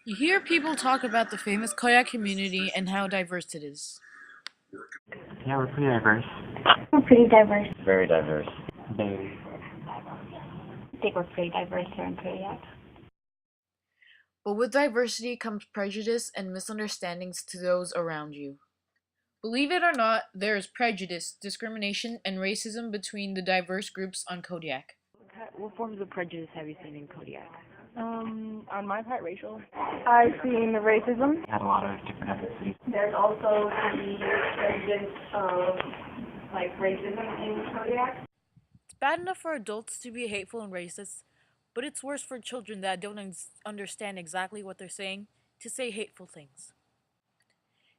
You hear people talk about the famous Kodiak community and how diverse it is. Yeah, we're pretty diverse. We're pretty diverse. Very diverse. Very. I think we're pretty diverse here in Kodiak. But with diversity comes prejudice and misunderstandings to those around you. Believe it or not, there is prejudice, discrimination, and racism between the diverse groups on Kodiak. What forms of prejudice have you seen in Kodiak? On my part, racial. I've seen racism. We had a lot of different ethnicities. There's also the evidence of racism in Kodiak. It's bad enough for adults to be hateful and racist, but it's worse for children that don't understand exactly what they're saying to say hateful things.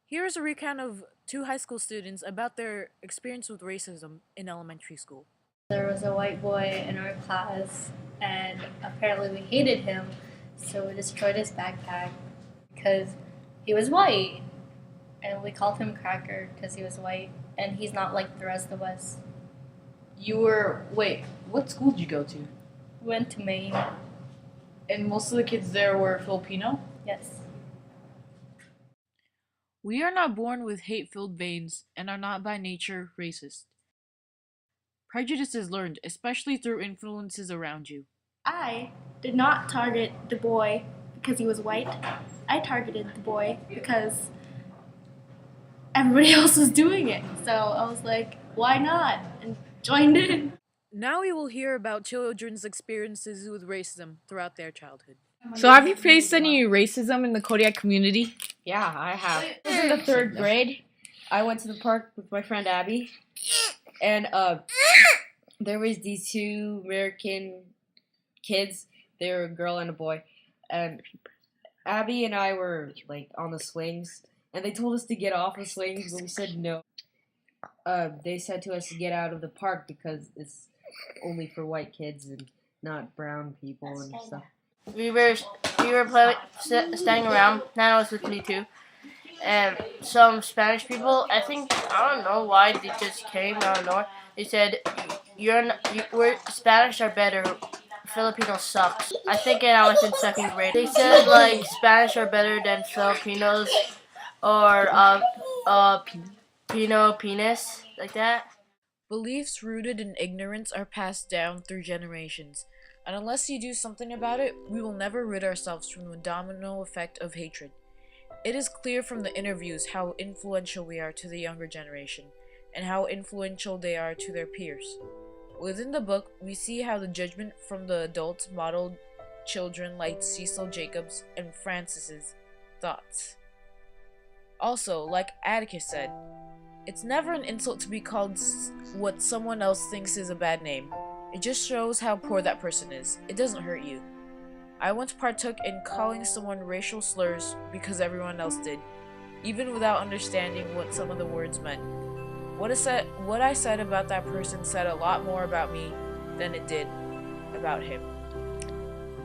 Here is a recount of two high school students about their experience with racism in elementary school. There was a white boy in our class, and apparently we hated him, so we destroyed his backpack because he was white, and we called him Cracker because he was white, and he's not like the rest of us. Wait, what school did you go to? We went to Maine. And most of the kids there were Filipino? Yes. We are not born with hate-filled veins and are not by nature racist. Prejudice is learned, especially through influences around you. I did not target the boy because he was white. I targeted the boy because everybody else was doing it. So I was like, why not? And joined in. Now we will hear about children's experiences with racism throughout their childhood. So have you faced any racism in the Kodiak community? Yeah, I have. I was in the third grade. I went to the park with my friend Abby, and there was these two American kids. They were a girl and a boy, and Abby and I were on the swings, and they told us to get off the swings, but we said no. They said to us to get out of the park because it's only for white kids and not brown people and stuff. We were standing around. Nana was with me too, and some Spanish people. I don't know why they just came out of nowhere. They said, "We're Spanish are better. Filipinos sucks." I think I was in second grade. They said Spanish are better than Filipinos, or Pino penis like that. Beliefs rooted in ignorance are passed down through generations, and unless you do something about it, we will never rid ourselves from the domino effect of hatred. It is clear from the interviews how influential we are to the younger generation, and how influential they are to their peers. Within the book, we see how the judgment from the adults modeled children like Cecil Jacobs and Francis's thoughts. Also, like Atticus said, it's never an insult to be called what someone else thinks is a bad name. It just shows how poor that person is. It doesn't hurt you. I once partook in calling someone racial slurs because everyone else did, even without understanding what some of the words meant. What I said about that person said a lot more about me than it did about him.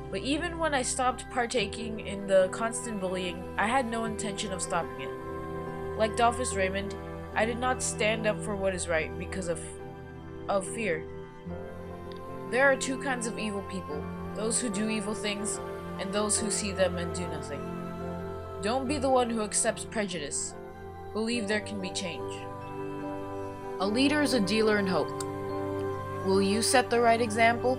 But even when I stopped partaking in the constant bullying, I had no intention of stopping it. Like Dolphus Raymond, I did not stand up for what is right because of fear. There are two kinds of evil people, those who do evil things and those who see them and do nothing. Don't be the one who accepts prejudice. Believe there can be change. A leader is a dealer in hope. Will you set the right example?